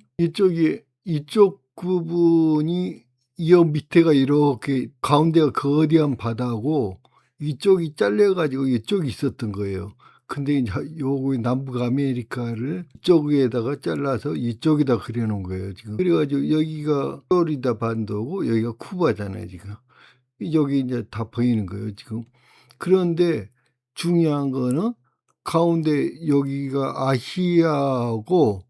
이쪽 부분이 이 밑에가 이렇게 가운데가 거대한 바다고 이쪽이 잘려 가지고 이쪽이 있었던 거예요. 근데 인제 요거 남북 아메리카를 이쪽에다가 잘라서 이쪽에다 그려 놓은 거예요 지금. 그래 가지고 여기가 플로리다 반도고 여기가 쿠바잖아요 지금. 여기 인제 다 보이는 거예요 지금. 그런데 중요한 거는 가운데 여기가 아시아하고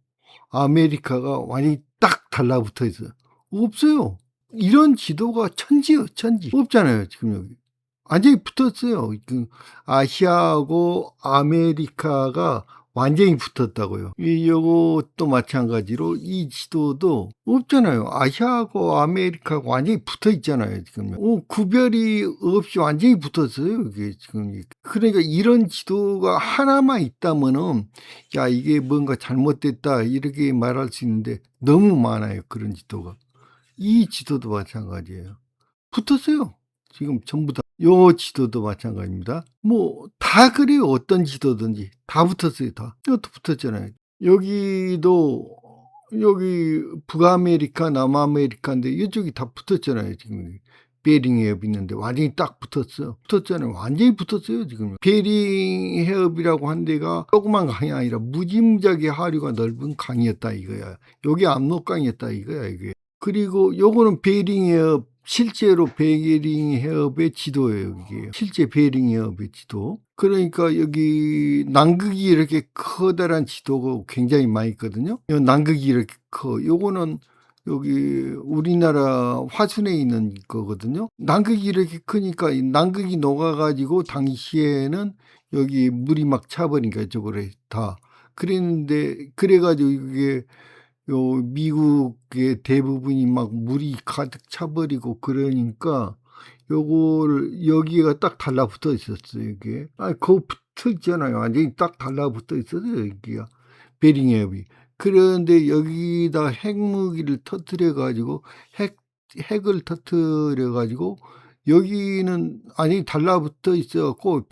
아메리카가 완전히 딱 달라붙어 있어요. 없어요. 이런 지도가 천지예요, 천지. 없잖아요, 지금 여기. 완전히 붙었어요. 그 아시아하고 아메리카가 완전히 붙었다고요. 요것도 마찬가지로 이 지도도 없잖아요. 아시아하고 아메리카가 완전히 붙어 있잖아요, 지금. 구별이 없이 완전히 붙었어요, 이게 지금. 그러니까 이런 지도가 하나만 있다면은 야, 이게 뭔가 잘못됐다 이렇게 말할 수 있는데 너무 많아요, 그런 지도가. 이 지도도 마찬가지예요. 붙었어요. 지금 전부 다. 요 지도도 마찬가지입니다. 뭐 다 그래요. 어떤 지도든지 다 붙었어요. 다. 이것도 붙었잖아요. 여기도 여기 북아메리카, 남아메리카인데 이쪽이 다 붙었잖아요. 지금 베링 해협이 있는데 완전히 딱 붙었어. 붙었잖아요. 완전히 붙었어요, 지금. 베링 해협이라고 한 데가 조그만 강이 아니라 무지무지하게 하류가 넓은 강이었다 이거야. 요게 압록강이었다 이거야, 이게. 그리고 요거는 베링 해협, 실제로 베링 해협의 지도예요, 이게. 실제 베링 해협의 지도. 그러니까 여기 남극이 이렇게 커다란 지도가 굉장히 많이 있거든요. 요 남극이 이렇게 커. 요거는 여기 우리나라 화순에 있는 거거든요. 남극이 이렇게 크니까 이 남극이 녹아가지고 당시에는 여기 물이 막 차버리니까 이쪽으로 다. 그랬는데 그래가지고 이게 요 미국의 대부분이 막 물이 가득 차버리고 그러니까 요거를 여기가 딱 달라붙어 있었어요. 이게 그거 붙어 있잖아요. 완전히 딱 달라붙어 있었어요. 여기가 베링 해협이. 그런데 여기다 핵무기를 터뜨려 가지고 핵을 터뜨려 가지고 여기는 아니 달라붙어 있어 갖고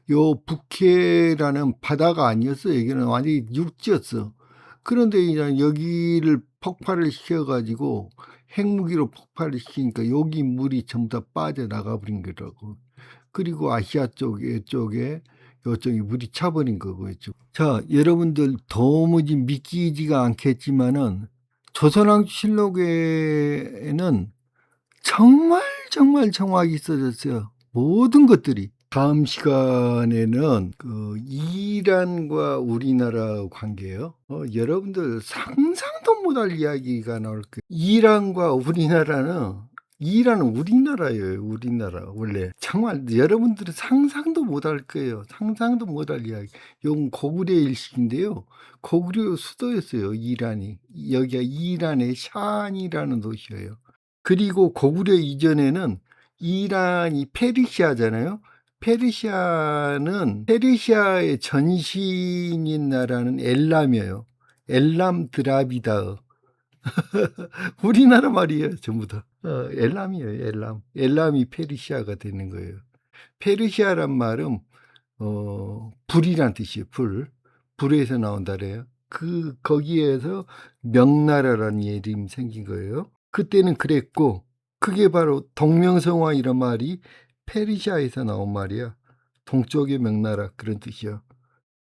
요 북해라는 바다가 아니었어요. 여기는 완전히 육지였어. 그런데 이제 여기를 폭발을 시켜 가지고 핵무기로 폭발을 시키니까 여기 물이 전부 다 빠져나가 버린 거라고. 그리고 아시아 쪽에 요쪽이 물이 차버린 거고 있죠. 자, 여러분들 도무지 믿기지가 않겠지만은 조선왕실록에는 정말 정확히 써졌어요. 모든 것들이. 다음 시간에는 그 이란과 우리나라 관계요. 여러분들 상상도 못할 이야기가 나올 거예요. 이란은 우리나라예요. 우리나라 원래 정말 여러분들은 상상도 못할 거예요. 상상도 못할 이야기. 이건 고구려 일식인데요. 고구려 수도였어요. 이란이. 여기가 이란의 샨이라는 도시예요. 그리고 고구려 이전에는 이란이 페르시아잖아요. 페르시아의 전신인 나라는 엘람이에요. 엘람 드라비다어. 우리나라 말이에요, 전부 다. 엘람이에요, 엘람. 엘람이 페르시아가 되는 거예요. 페르시아란 말은 불이란 뜻이에요, 불. 불에서 나온다래요. 거기에서 명나라라는 이름이 생긴 거예요. 그때는 그랬고, 그게 바로 동명성화 이런 말이 페르시아에서 나온 말이야. 동쪽의 명나라 그런 뜻이야.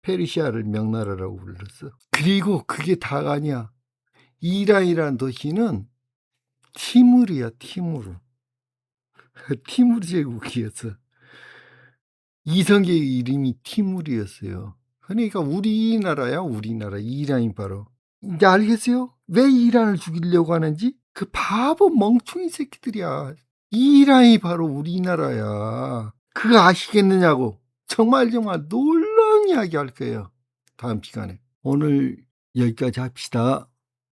페르시아를 명나라라고 불렀어. 그리고 그게 다가 아니야. 이란이라는 도시는 티무르야, 티무르. 티무르 제국이었어. 이성계의 이름이 티무르였어요. 그러니까 우리나라야, 우리나라. 이란이 바로. 이제 알겠어요? 왜 이란을 죽이려고 하는지? 그 바보 멍충이 새끼들이야. 이란이 바로 우리나라야. 그거 아시겠느냐고. 정말 놀라운 이야기 할 거예요. 다음 시간에. 오늘 여기까지 합시다.